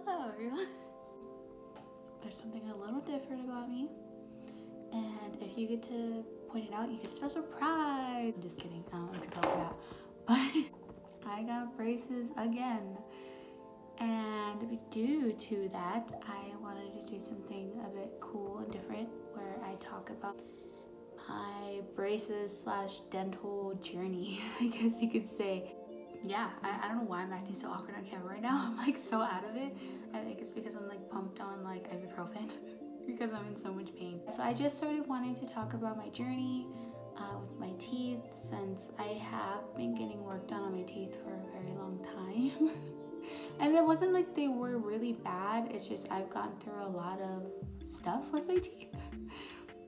Hello everyone. There's something a little different about me, and if you get to point it out, you get a special prize. I'm just kidding, I'm compelled for that. But I got braces again, and due to that, I wanted to do something a bit cool and different where I talk about my braces slash dental journey, I guess you could say. Yeah, I don't know why I'm acting so awkward on camera right now. I'm like so out of it. I think it's because I'm like pumped on like ibuprofen because I'm in so much pain. So I just started wanting to talk about my journey with my teeth, since I have been getting work done on my teeth for a very long time. And it wasn't like they were really bad, it's just I've gone through a lot of stuff with my teeth.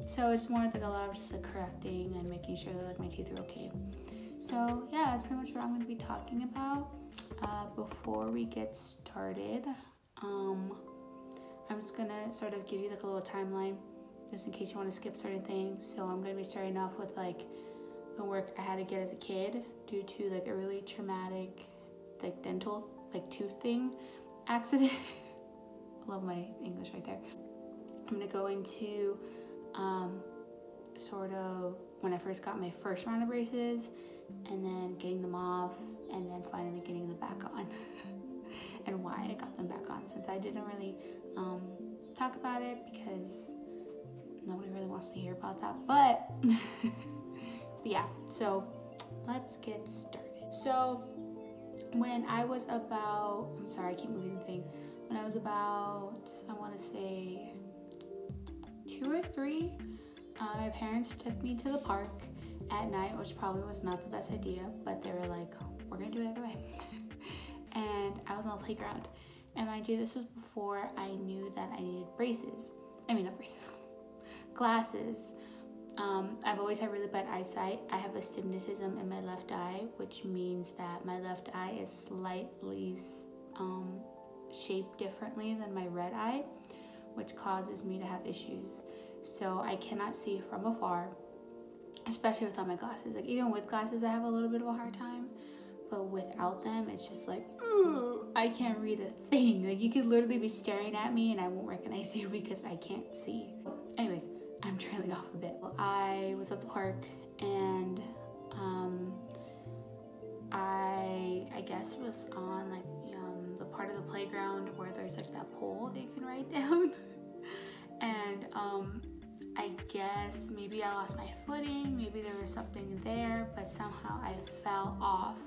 So it's more like a lot of just like correcting and making sure that like my teeth are okay. So yeah, that's pretty much what I'm going to be talking about. Before we get started, I'm just going to sort of give you like a little timeline just in case you want to skip certain things. So I'm going to be starting off with like the work I had to get as a kid due to like a really traumatic like dental like tooth thing accident. I love my English right there. I'm going to go into sort of when I first got my first round of braces, and then getting them off, and then finally getting them back on. And why I got them back on, since I didn't really talk about it because nobody really wants to hear about that. But yeah, so let's get started. So when I was about, I'm sorry, I keep moving the thing. When I was about, I want to say 2 or 3, my parents took me to the park at night, which probably was not the best idea, but they were like, we're gonna do it either way. And I was on the playground, and mind you, this was before I knew that I needed braces. I mean, not braces, glasses. I've always had really bad eyesight. I have astigmatism in my left eye, which means that my left eye is slightly shaped differently than my right eye, which causes me to have issues. So I cannot see from afar, especially without my glasses. Like even with glasses I have a little bit of a hard time, but without them it's just like, ooh, I can't read a thing. Like you could literally be staring at me and I won't recognize you because I can't see. Anyways, I'm trailing off a bit. I was at the park, and I guess was on like the part of the playground where there's like that pole that you can ride down. And I guess maybe I lost my footing, maybe there was something there, but somehow I fell off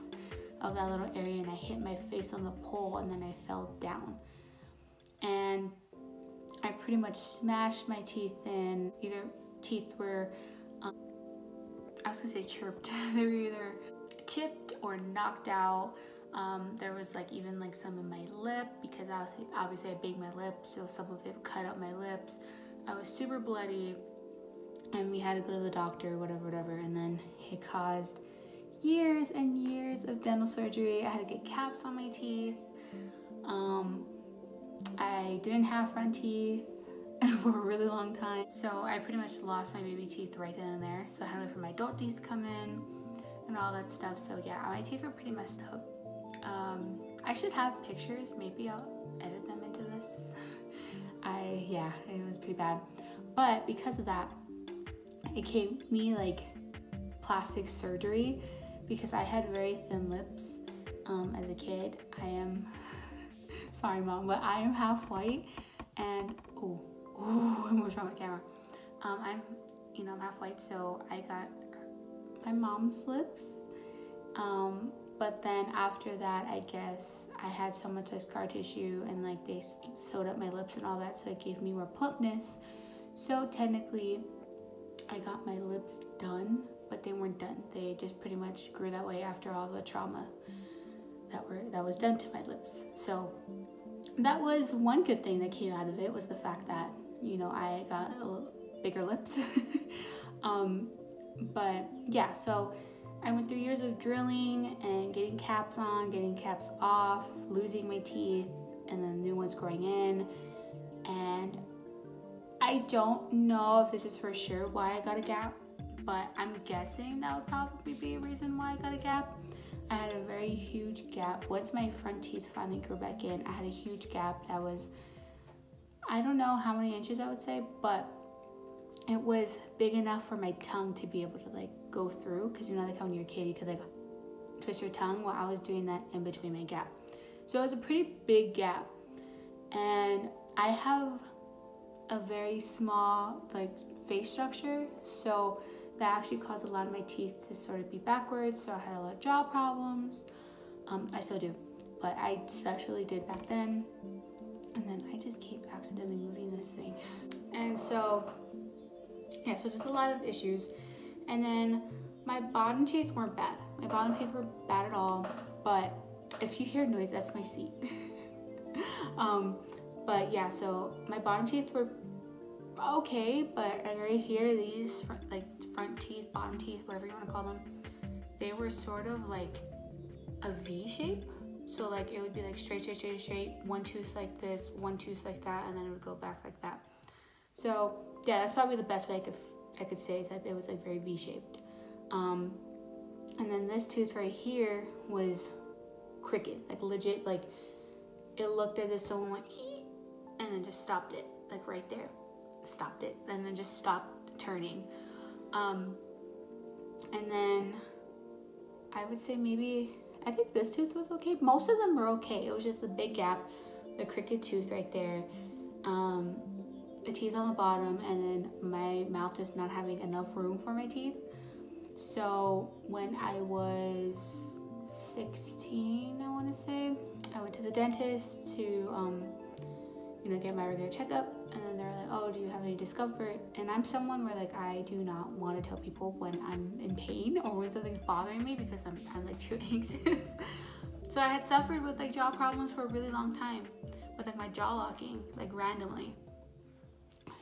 of that little area and I hit my face on the pole, and then I fell down. And I pretty much smashed my teeth in. Either teeth were, I was gonna say chirped, they were either chipped or knocked out. There was like even like some in my lip because obviously I baked my lips, so some of it cut out my lips. I was super bloody, and we had to go to the doctor, whatever, and then it caused years and years of dental surgery. I had to get caps on my teeth. I didn't have front teeth for a really long time, so I pretty much lost my baby teeth right then and there. So I had to wait for my adult teeth to come in and all that stuff. So yeah, my teeth were pretty messed up. I should have pictures, maybe I'll edit them into this. Yeah, it was pretty bad. But because of that, it gave me like plastic surgery because I had very thin lips as a kid. I am, sorry mom, but I am half white, and oh, I'm gonna try my camera. I'm half white, so I got my mom's lips. But then after that, I guess I had so much like scar tissue, and like they sewed up my lips and all that, so it gave me more plumpness. So technically I got my lips done, but they weren't done. They just pretty much grew that way after all the trauma that was done to my lips. So that was one good thing that came out of it, was the fact that, you know, I got a little bigger lips. But yeah, so I went through years of drilling and getting caps on, getting caps off, losing my teeth, and then new ones growing in. And I don't know if this is for sure why I got a gap, but I'm guessing that would probably be a reason why I got a gap. I had a very huge gap. Once my front teeth finally grew back in, I had a huge gap that was, I don't know how many inches I would say, but it was big enough for my tongue to be able to like go through, because you know, like how when you're a kid you could like twist your tongue. Well, I was doing that in between my gap, so it was a pretty big gap. And I have a very small like face structure, so that actually caused a lot of my teeth to sort of be backwards, so I had a lot of jaw problems. I still do, but I especially did back then. And then I just keep accidentally moving this thing, and so yeah, so just a lot of issues. And then my bottom teeth weren't bad. My bottom teeth were bad at all, but if you hear noise, that's my seat. But yeah, so my bottom teeth were okay, but right here, these front teeth, bottom teeth, whatever you want to call them, they were sort of like a V shape. So like it would be like straight, one tooth like this, one tooth like that, and then it would go back like that. So yeah, that's probably the best way I could say, is that it was like very V-shaped. And then this tooth right here was crooked, like legit, like it looked as if someone went and then just stopped it, like right there, stopped it, and then just stopped turning. And then I would say I think this tooth was okay. Most of them were okay. It was just the big gap, the crooked tooth right there, the teeth on the bottom, and then my mouth just not having enough room for my teeth. So when I was 16, I want to say, I went to the dentist to get my regular checkup, and then they're like, oh, do you have any discomfort? And I'm someone where like I do not want to tell people when I'm in pain or when something's bothering me, because I'm like too anxious. So I had suffered with like jaw problems for a really long time, with like my jaw locking like randomly.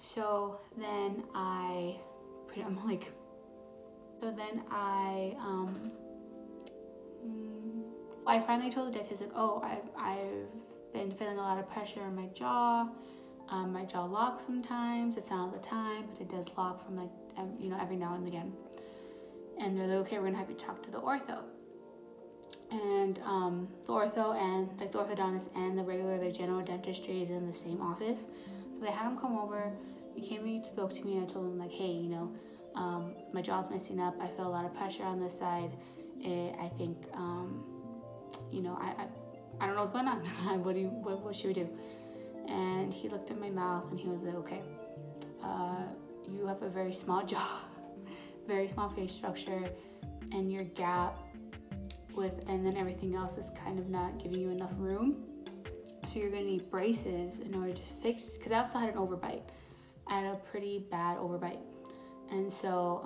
So then I finally told the dentist, like, oh, I've been feeling a lot of pressure on my jaw. My jaw locks sometimes. It's not all the time, but it does lock from like, every now and again. And they're like, okay, we're gonna have you talk to the ortho. And the ortho and like the orthodontist and the general dentistry is in the same office. So they had him come over. He came and he spoke to me, and I told him like, hey, my jaw's messing up. I feel a lot of pressure on this side. I think, I don't know what's going on. What should we do? And he looked at my mouth and he was like, okay, you have a very small jaw, very small face structure, and your gap and then everything else is kind of not giving you enough room. So you're gonna need braces in order to fix, because I also had an overbite. I had a pretty bad overbite. And so,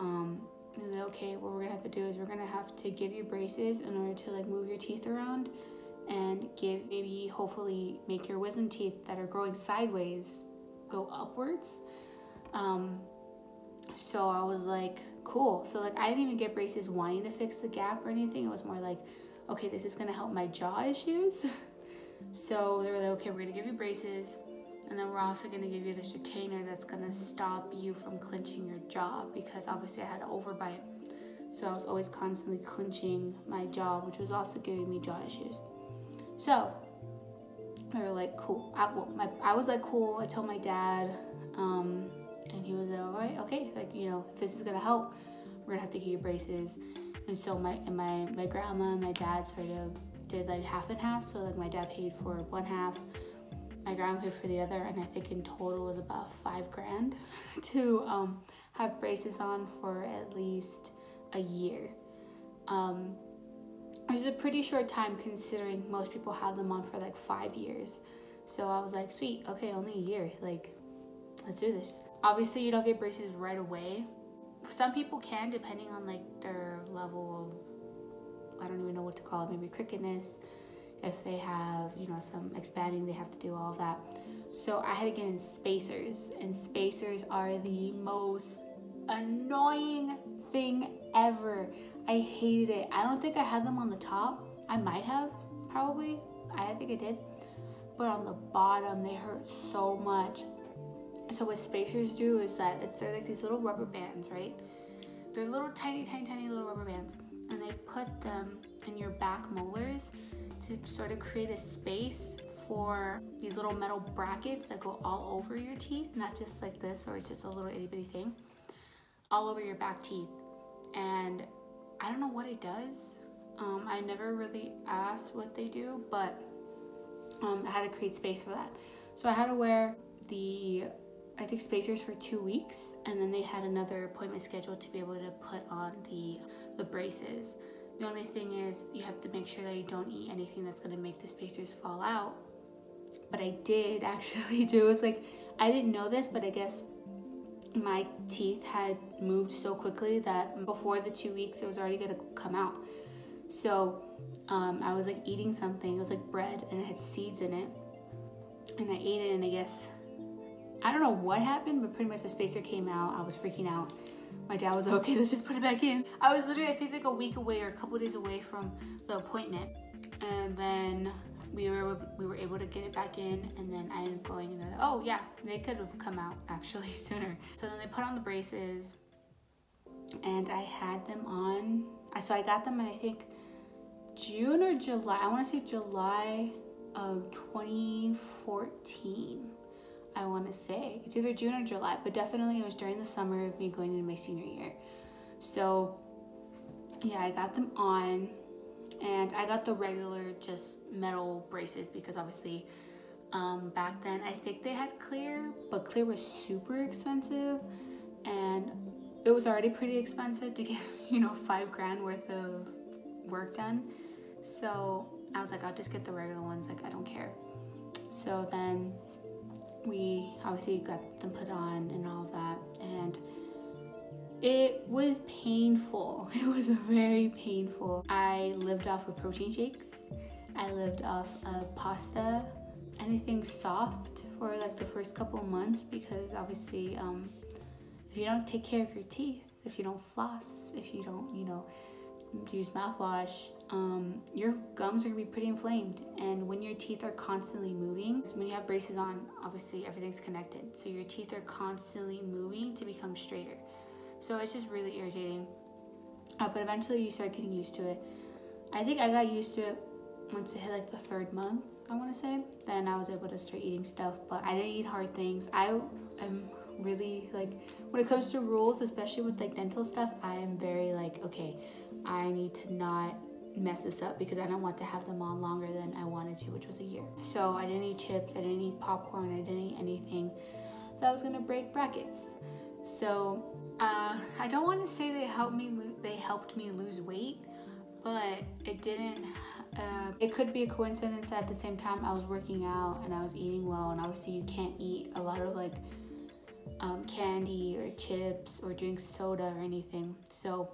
he was like, okay, what we're gonna have to do is we're gonna have to give you braces in order to like move your teeth around and hopefully make your wisdom teeth that are growing sideways go upwards. So I was like, cool. So like I didn't even get braces wanting to fix the gap or anything. It was more like, okay, this is gonna help my jaw issues. So they were like, okay, we're gonna give you braces, and then we're also gonna give you this retainer that's gonna stop you from clenching your jaw, because obviously I had an overbite. So I was always constantly clenching my jaw, which was also giving me jaw issues. So they were like, cool. I was like, cool. I told my dad, and he was like, all right, okay, like, if this is gonna help, we're gonna have to give you braces. And so my grandma and my dad sort of did like half and half. So like my dad paid for one half, my grandma paid for the other, and I think in total was about $5,000 to have braces on for at least a year. It was a pretty short time considering most people have them on for like 5 years. So I was like, sweet, okay, only a year, like, let's do this. Obviously you don't get braces right away. Some people can, depending on like their level of, I don't even know what to call it, maybe crookedness. If they have, some expanding, they have to do all of that. So I had to get in spacers, and spacers are the most annoying thing ever. I hated it. I don't think I had them on the top. I might have, probably. I think I did. But on the bottom, they hurt so much. So what spacers do is that they're like these little rubber bands, right? They're little tiny little rubber bands. And they put them in your back molars to sort of create a space for these little metal brackets that go all over your teeth, not just like this, or it's just a little itty bitty thing, all over your back teeth. And I don't know what it does. I never really asked what they do, but I had to create space for that. So I had to wear the, I think, spacers for 2 weeks, and then they had another appointment scheduled to be able to put on the braces. The only thing is you have to make sure that you don't eat anything that's going to make the spacers fall out. But I did actually do, it was like, I didn't know this, but I guess my teeth had moved so quickly that before the 2 weeks it was already going to come out. So I was like eating something, it was like bread and it had seeds in it, and I ate it, and I guess, I don't know what happened, but pretty much the spacer came out. I was freaking out. My dad was like, okay, let's just put it back in. I was literally, I think, like a week away or a couple of days away from the appointment, and then we were able to get it back in, and then I ended up going, and oh yeah, they could have come out actually sooner. So then they put on the braces, and I had them on. So I got them in, I think, June or July. I want to say July of 2014. I want to say it's either June or July, but definitely it was during the summer of me going into my senior year. So yeah, I got them on, and I got the regular just metal braces because obviously back then I think they had clear, but clear was super expensive, and it was already pretty expensive to get, you know, $5,000 worth of work done. So I was like, I'll just get the regular ones, like I don't care. So then we obviously got them put on and all of that, and it was painful. It was very painful. I lived off of protein shakes. I lived off of pasta, anything soft for like the first couple of months, because obviously if you don't take care of your teeth, if you don't floss, if you don't, you know, use mouthwash, your gums are gonna be pretty inflamed. And when your teeth are constantly moving, when you have braces on, obviously everything's connected, so your teeth are constantly moving to become straighter. So it's just really irritating, but eventually you start getting used to it. I think I got used to it once it hit like the 3rd month, I want to say. Then I was able to start eating stuff, but I didn't eat hard things. I am really, like, when it comes to rules, especially with like dental stuff, I am very like, okay, I need to not mess this up because I don't want to have them on longer than I wanted to, which was a year. So I didn't eat chips, I didn't eat popcorn, I didn't eat anything that was gonna break brackets. So I don't want to say they helped me lose weight, but it didn't. It could be a coincidence that at the same time I was working out and I was eating well, and obviously you can't eat a lot of like candy or chips or drink soda or anything. So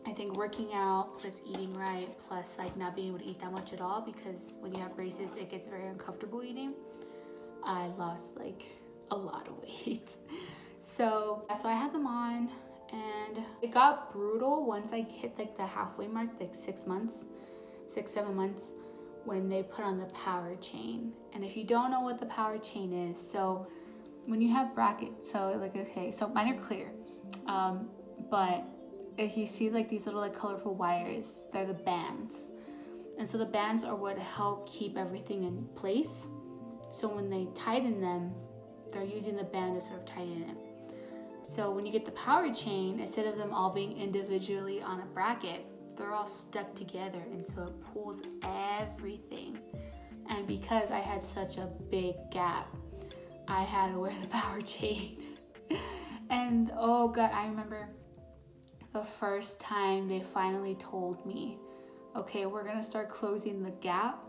I think working out plus eating right plus like not being able to eat that much at all, because when you have braces it gets very uncomfortable eating, I lost like a lot of weight. So I had them on, and it got brutal once I hit like the halfway mark, like 6 months, 6-7 months, when they put on the power chain. And if you don't know what the power chain is, so when you have brackets, so like, okay, so mine are clear, but if you see like these little like colorful wires, they're the bands. And so the bands are what help keep everything in place. So when they tighten them, they're using the band to sort of tighten it. So when you get the power chain, instead of them all being individually on a bracket, they're all stuck together, and so it pulls everything. And because I had such a big gap, I had to wear the power chain. And oh god, I remember the first time they finally told me, okay, we're gonna start closing the gap.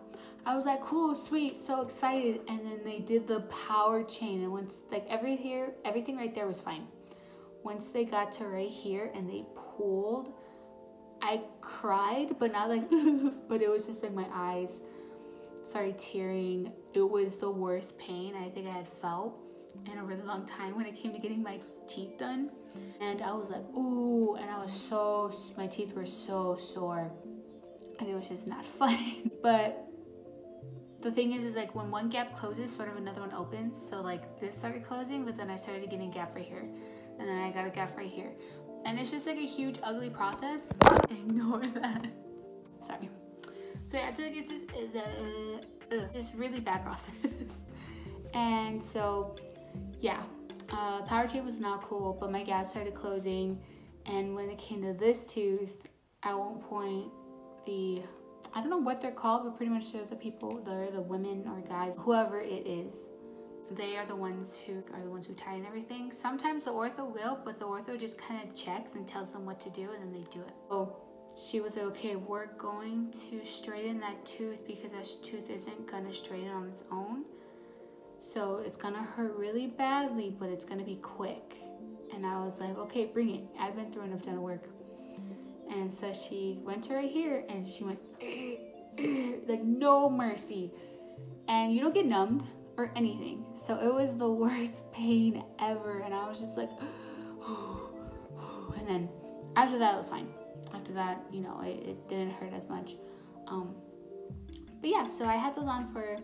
I was like, cool, sweet, so excited. And then they did the power chain, and once like everything right there was fine. Once they got to right here and they pulled, I cried, but not like but it was just like my eyes started tearing. It was the worst pain I think I had felt in a really long time when it came to getting my teeth done. And I was like, ooh, and my teeth were so sore, and it was just not fun. But the thing is like when one gap closes, sort of another one opens. So like this started closing, but then I started getting a gap right here, and then I got a gap right here. And it's just like a huge ugly process. Ignore that. Sorry. So yeah, so it's really bad process. And so yeah, power tape was not cool, but my gap started closing. And when it came to this tooth, at one point, I don't know what they're called, but pretty much they're the women or guys, whoever it is. They are the ones who tighten everything. Sometimes the ortho will, but the ortho just kind of checks and tells them what to do, and then they do it. So she was like, okay, we're going to straighten that tooth because that tooth isn't gonna straighten on its own. So it's gonna hurt really badly, but it's gonna be quick. And I was like, okay, bring it. I've been through enough dental work. And so she went to right here and she went, like no mercy. And you don't get numbed or anything. So it was the worst pain ever. And I was just like, and then after that, it was fine. After that, you know, it didn't hurt as much. But yeah, so I had those on for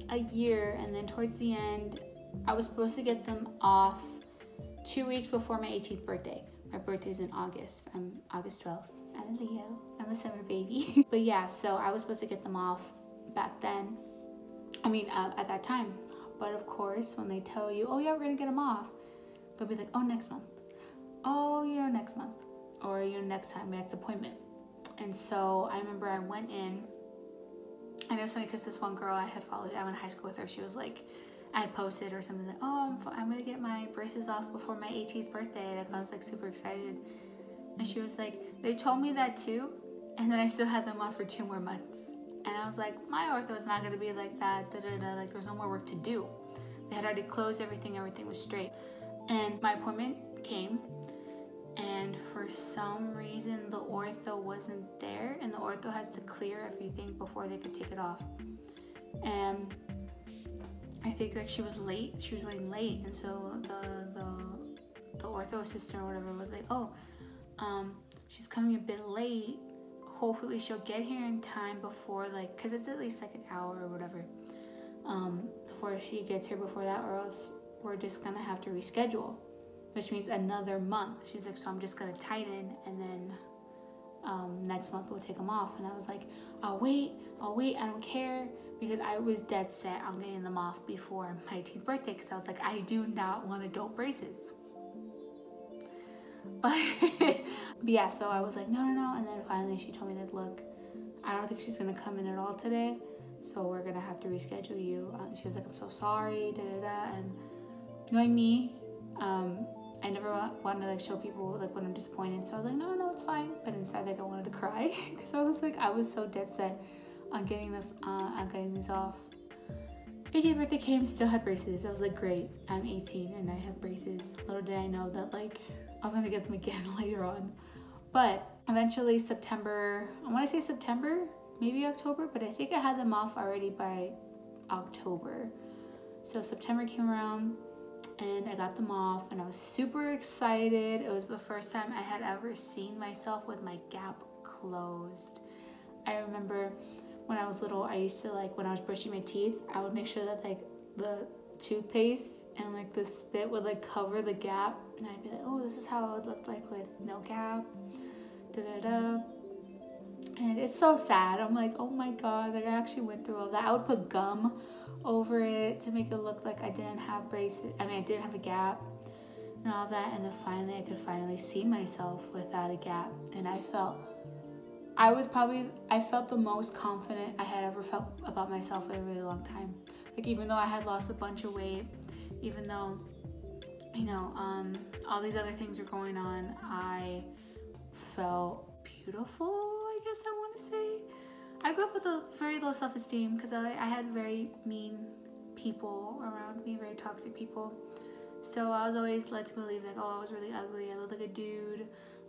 a year. And then towards the end, I was supposed to get them off 2 weeks before my 18th birthday. My birthday's in August. I'm August 12th. I'm a Leo. I'm a summer baby. But yeah, so I was supposed to get them off back then. I mean, at that time. But of course, when they tell you, oh yeah, we're gonna get them off, they'll be like, oh, next month. Oh, you know, next month. Or, you know, next time, next appointment. And so I remember I went in, and it was funny because this one girl I had followed, I went to high school with her, she was like, I had posted or something like, oh, I'm gonna get my braces off before my 18th birthday. Like, I was like super excited. And she was like, they told me that too, and then I still had them on for 2 more months. And I was like, my ortho is not gonna be like that, like there's no more work to do. They had already closed everything was straight. And my appointment came, and for some reason the ortho wasn't there, and the ortho has to clear everything before they could take it off. And I think like she was late, she was running late, and so the ortho assistant or whatever was like, oh, she's coming a bit late. Hopefully she'll get here in time before, like, because it's at least like an hour or whatever, before she gets here before that, or else we're just gonna have to reschedule, which means another month. She's like, so I'm just gonna tighten, and then next month we'll take them off. And I was like, I'll wait, I don't care, because I was dead set on getting them off before my 18th birthday, because I was like, I do not want adult braces. But yeah, so I was like, no, and then finally she told me that, look, I don't think she's gonna come in at all today, so we're gonna have to reschedule you. She was like, I'm so sorry, and knowing me, I never want to like show people like when I'm disappointed, so I was like, no, it's fine. But inside, like, I wanted to cry because I was like, I was so dead set on getting this, these off. 18th birthday came, still had braces. I was like, great, I'm 18 and I have braces. Little did I know that like I was gonna get them again later on. But eventually September, I want to say September, maybe October, but I think I had them off already by October. So September came around and I got them off, and I was super excited. It was the first time I had ever seen myself with my gap closed. I remember when I was little, I used to, like, when I was brushing my teeth, I would make sure that like the toothpaste and like the spit would like cover the gap, and I'd be like, oh, this is how I would look like with no gap, and it's so sad. I'm like, oh my god, like I actually went through all that. I would put gum over it to make it look like I didn't have braces. I mean, I didn't have a gap and all that, and then finally I could finally see myself without a gap, and I felt the most confident I had ever felt about myself in a really long time. Like, even though I had lost a bunch of weight, even though, you know, all these other things were going on, I felt beautiful, I guess I want to say. I grew up with a very low self-esteem because I had very mean people around me, very toxic people. So I was always led to believe like, oh, I was really ugly, I looked like a dude,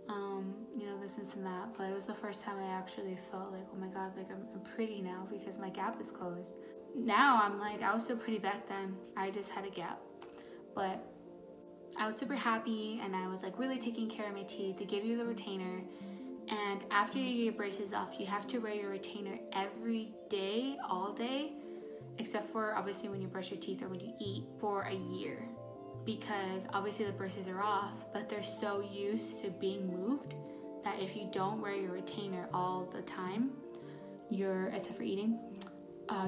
you know, this and that. But it was the first time I actually felt like, oh my god, like I'm pretty now because my gap is closed. Now I'm like, I was still pretty back then, I just had a gap. But I was super happy, and I was like really taking care of my teeth. They give you the retainer, and after you get your braces off, you have to wear your retainer every day, all day, except for obviously when you brush your teeth or when you eat, for a year. Because obviously the braces are off, but they're so used to being moved that if you don't wear your retainer all the time, except for eating,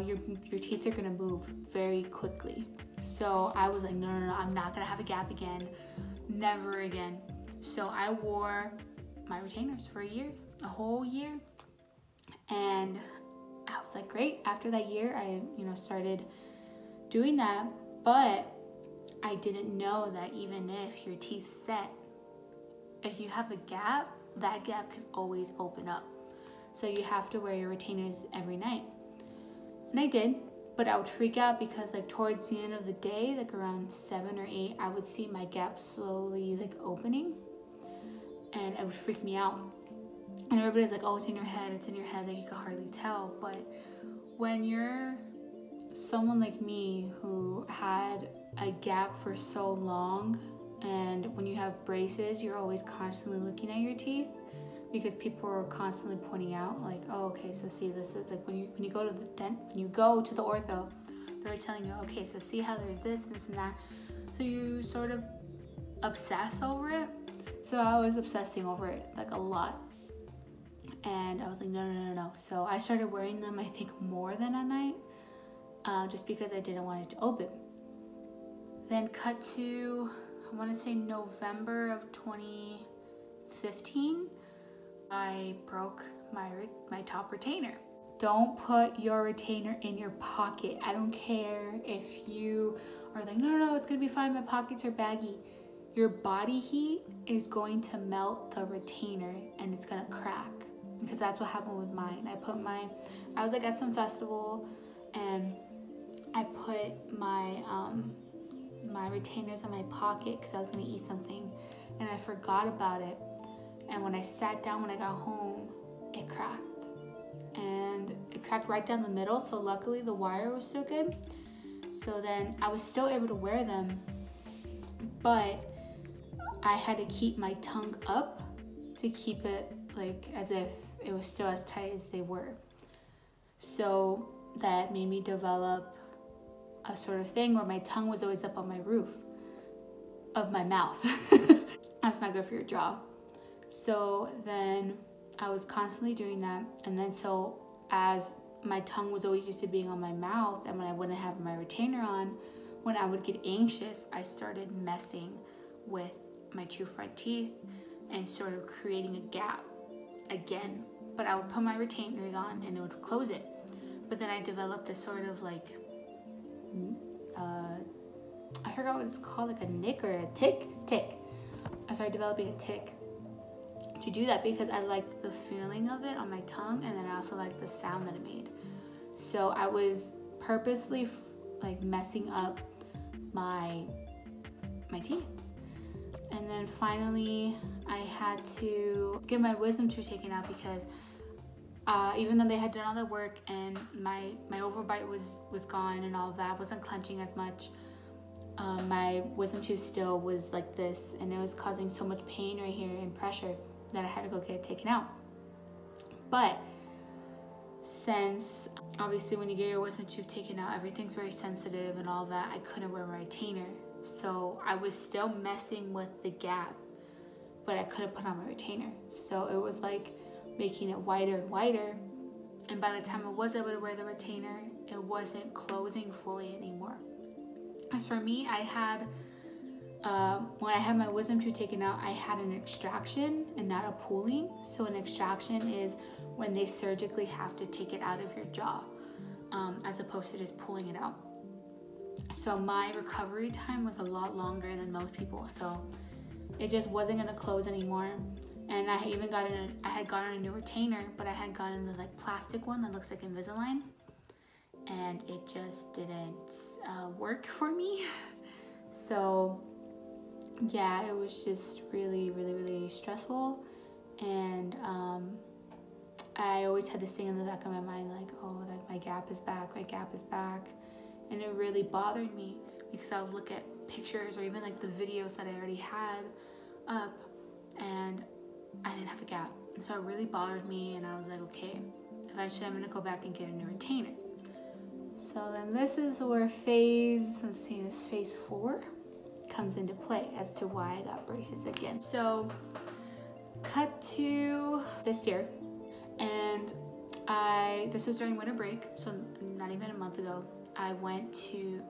your teeth are gonna move very quickly. So I was like, no, I'm not gonna have a gap again, never again. So I wore my retainers for a whole year, and I was like, great. After that year, I started doing that, but I didn't know that even if your teeth set, if you have a gap, that gap can always open up. So you have to wear your retainers every night. And I did, but I would freak out because like towards the end of the day, like around 7 or 8, I would see my gap slowly like opening, and it would freak me out. And everybody's like, oh, it's in your head, like you can hardly tell. But when you're someone like me who had a gap for so long, and when you have braces, you're always constantly looking at your teeth because people are constantly pointing out like, oh, okay, so see, this is like when you go to the ortho, they're telling you, okay, so see how there's this and that. So you sort of obsess over it. So I was obsessing over it like a lot. And I was like, no. So I started wearing them, I think, more than a night, just because I didn't want it to open. Then cut to, I want to say November of 2015, I broke my top retainer. Don't put your retainer in your pocket. I don't care if you are like, no, it's gonna be fine, my pockets are baggy. Your body heat is going to melt the retainer and it's gonna crack, because that's what happened with mine. I was like at some festival and I put my retainers in my pocket because I was gonna eat something, and I forgot about it. And when I sat down, when I got home, it cracked. And it cracked right down the middle, so luckily the wire was still good. So then I was still able to wear them, but I had to keep my tongue up to keep it like as if it was still as tight as they were. So that made me develop a sort of thing where my tongue was always up on my roof of my mouth. That's not good for your jaw. So then I was constantly doing that, and then so as my tongue was always used to being on my mouth, and when I wouldn't have my retainer on, when I would get anxious, I started messing with my two front teeth and sort of creating a gap again. But I would put my retainers on and it would close it. But then I developed this sort of like, I forgot what it's called, like a nick or a tick. I started developing a tick to do that because I liked the feeling of it on my tongue, and then I also liked the sound that it made. So I was purposely like messing up my teeth. And then finally I had to get my wisdom tooth taken out because even though they had done all the work and my overbite was gone and all of that, I wasn't clenching as much, my wisdom tooth still was like this, and it was causing so much pain right here and pressure that I had to go get it taken out. But since obviously when you get your wisdom tooth taken out, everything's very sensitive and all that, I couldn't wear my retainer. So I was still messing with the gap, but I couldn't put on my retainer. So it was like making it wider and wider. And by the time I was able to wear the retainer, it wasn't closing fully anymore. As for me, I had, when I had my wisdom tooth taken out, I had an extraction and not a pulling. So an extraction is when they surgically have to take it out of your jaw, as opposed to just pulling it out. So my recovery time was a lot longer than most people. So it just wasn't gonna close anymore. And I had gotten a new retainer, but I had gotten the like plastic one that looks like Invisalign, and it just didn't work for me. So yeah, it was just really stressful. And I always had this thing in the back of my mind like, oh, like my gap is back. And it really bothered me because I would look at pictures or even like the videos that I already had up, and I didn't have a gap. And so it really bothered me, and I was like, okay, eventually I'm gonna go back and get a new retainer. So then this is where phase 4 comes into play as to why I got braces again. So Cut to this year, and this was during winter break, so not even a month ago. I went to,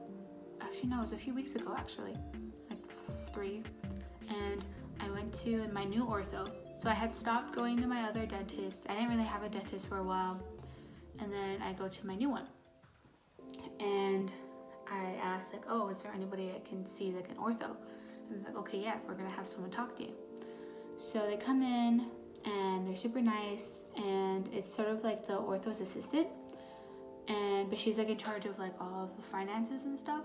actually no, it was a few weeks ago actually, like 3, and I went to my new ortho. So I had stopped going to my other dentist. I didn't really have a dentist for a while, and then I go to my new one, and I asked like, oh, is there anybody I can see that can ortho? And they're like, okay, yeah, we're gonna have someone talk to you. So they come in and they're super nice, and it's sort of like the ortho's assistant, but she's like in charge of like all of the finances and stuff.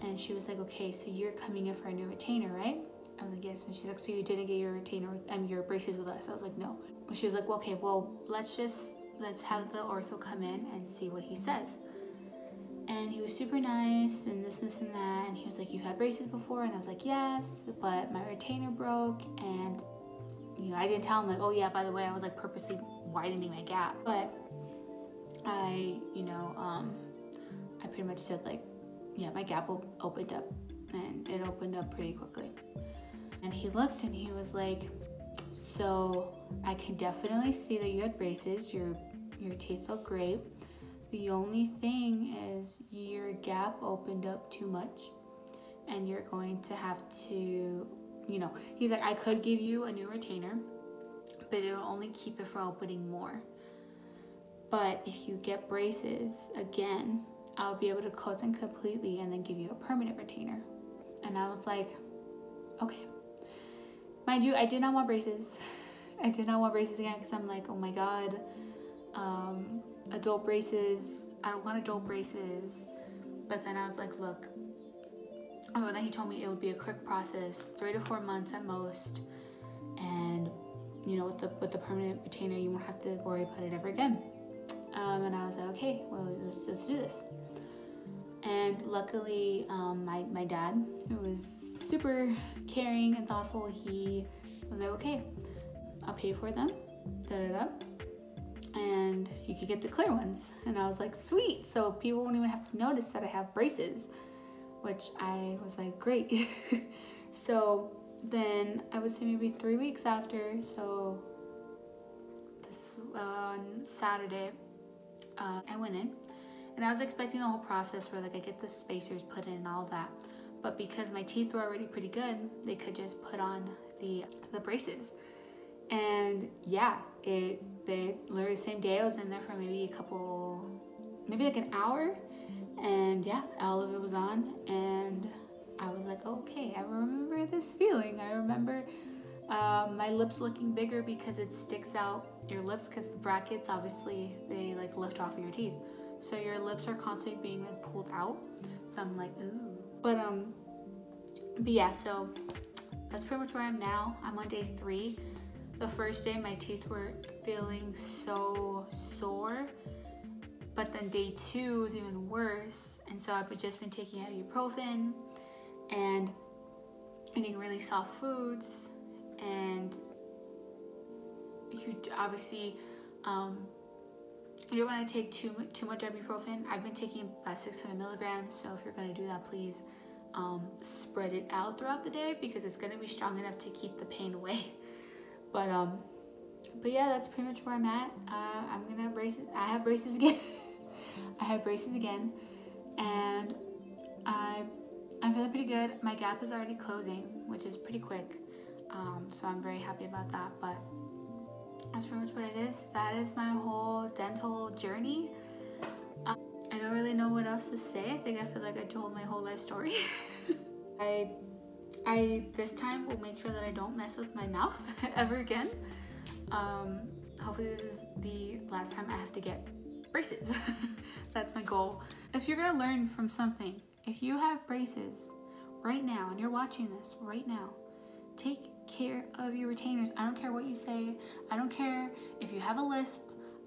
And she was like, okay, so you're coming in for a new retainer, right? I was like, yes. And she's like, so you didn't get your retainer your braces with us? I was like, no. She was like, well, okay, well, let's have the ortho come in and see what he says. And he was super nice and this and that, and he was like, you've had braces before? And I was like, yes, but my retainer broke, and you know, I didn't tell him like, oh yeah, by the way, I was like purposely widening my gap. But I, you know, I pretty much said like, yeah, my gap opened up, and it opened up pretty quickly. And he looked and he was like, so I can definitely see that you had braces. Your teeth look great. The only thing is your gap opened up too much, and you're going to have to, you know, he's like, I could give you a new retainer, but it'll only keep it from opening more. But if you get braces again, I'll be able to close them completely and then give you a permanent retainer. And I was like, okay. Mind you, I did not want braces. I did not want braces again, because I'm like, oh my God, adult braces, I don't want adult braces. But then I was like, look, oh, then he told me it would be a quick process, 3 to 4 months at most, and you know, with the permanent retainer, you won't have to worry about it ever again. And I was like, okay, well, let's do this. And luckily, my dad, who was super caring and thoughtful, he was like, okay, I'll pay for them, and you could get the clear ones. And I was like, sweet, so people won't even have to notice that I have braces, which I was like, great. So then I would say maybe 3 weeks after, so this on Saturday, I went in, and I was expecting the whole process where like I get the spacers put in and all that, but because my teeth were already pretty good, they could just put on the braces. And yeah, they literally the same day I was in there for maybe like an hour, and yeah, all of it was on, and I was like, okay, I remember this feeling. I remember my lips looking bigger because it sticks out your lips, because the brackets, obviously, they like lift off of your teeth. So your lips are constantly being like pulled out. So I'm like, ooh. But yeah, so that's pretty much where I am now. I'm on day 3. The first day my teeth were feeling so sore, but then day 2 was even worse. And so I've just been taking ibuprofen and eating really soft foods, and you obviously you don't want to take too much ibuprofen. I've been taking about 600 milligrams, so if you're going to do that, please spread it out throughout the day, because it's going to be strong enough to keep the pain away. But yeah, that's pretty much where I'm at. I'm gonna have braces. I have braces again. I have braces again, and I'm feeling pretty good. My gap is already closing, which is pretty quick, so I'm very happy about that. But that's pretty much what it is. That is my whole dental journey. I don't really know what else to say. I feel like I told my whole life story. I this time will make sure that I don't mess with my mouth ever again. Hopefully this is the last time I have to get braces. That's my goal. If you're gonna learn from something, if you have braces right now and you're watching this right now, take care of your retainers. I don't care what you say. I don't care if you have a lisp.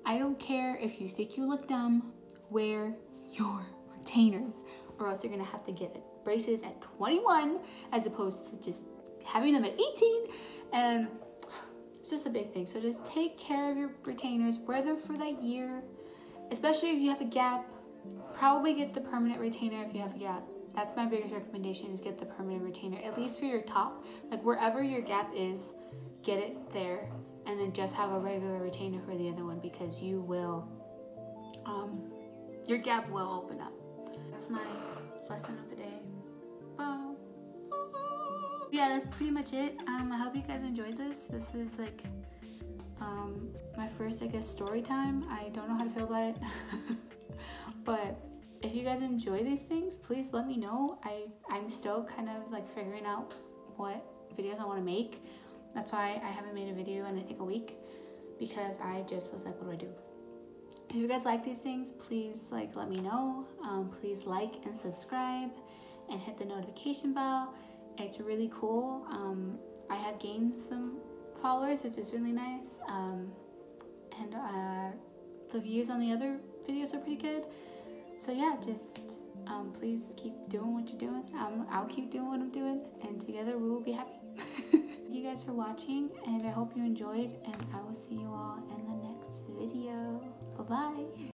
I don't care if you think you look dumb. Wear your retainers, or else you're gonna have to get braces at 21 as opposed to just having them at 18. And it's just a big thing. So just take care of your retainers. Wear them for that year, especially if you have a gap. Probably get the permanent retainer if you have a gap. That's my biggest recommendation, is get the permanent retainer, at least for your top. Like wherever your gap is, get it there and then just have a regular retainer for the other one, because you will, your gap will open up. That's my lesson of the day. Boom. Yeah, that's pretty much it. I hope you guys enjoyed this. This is like my first, I guess, story time. I don't know how to feel about it. But if you guys enjoy these things, please let me know. I'm still kind of like figuring out what videos I want to make. That's why I haven't made a video in I think a week, because I just was like, what do I do? If you guys like these things, please like let me know. Please like and subscribe and hit the notification bell. It's really cool. I have gained some followers, which is really nice. And the views on the other videos are pretty good. So yeah, just please keep doing what you're doing. I'll keep doing what I'm doing, and together we will be happy. Thank you guys for watching, and I hope you enjoyed, and I will see you all in the next video. Bye bye.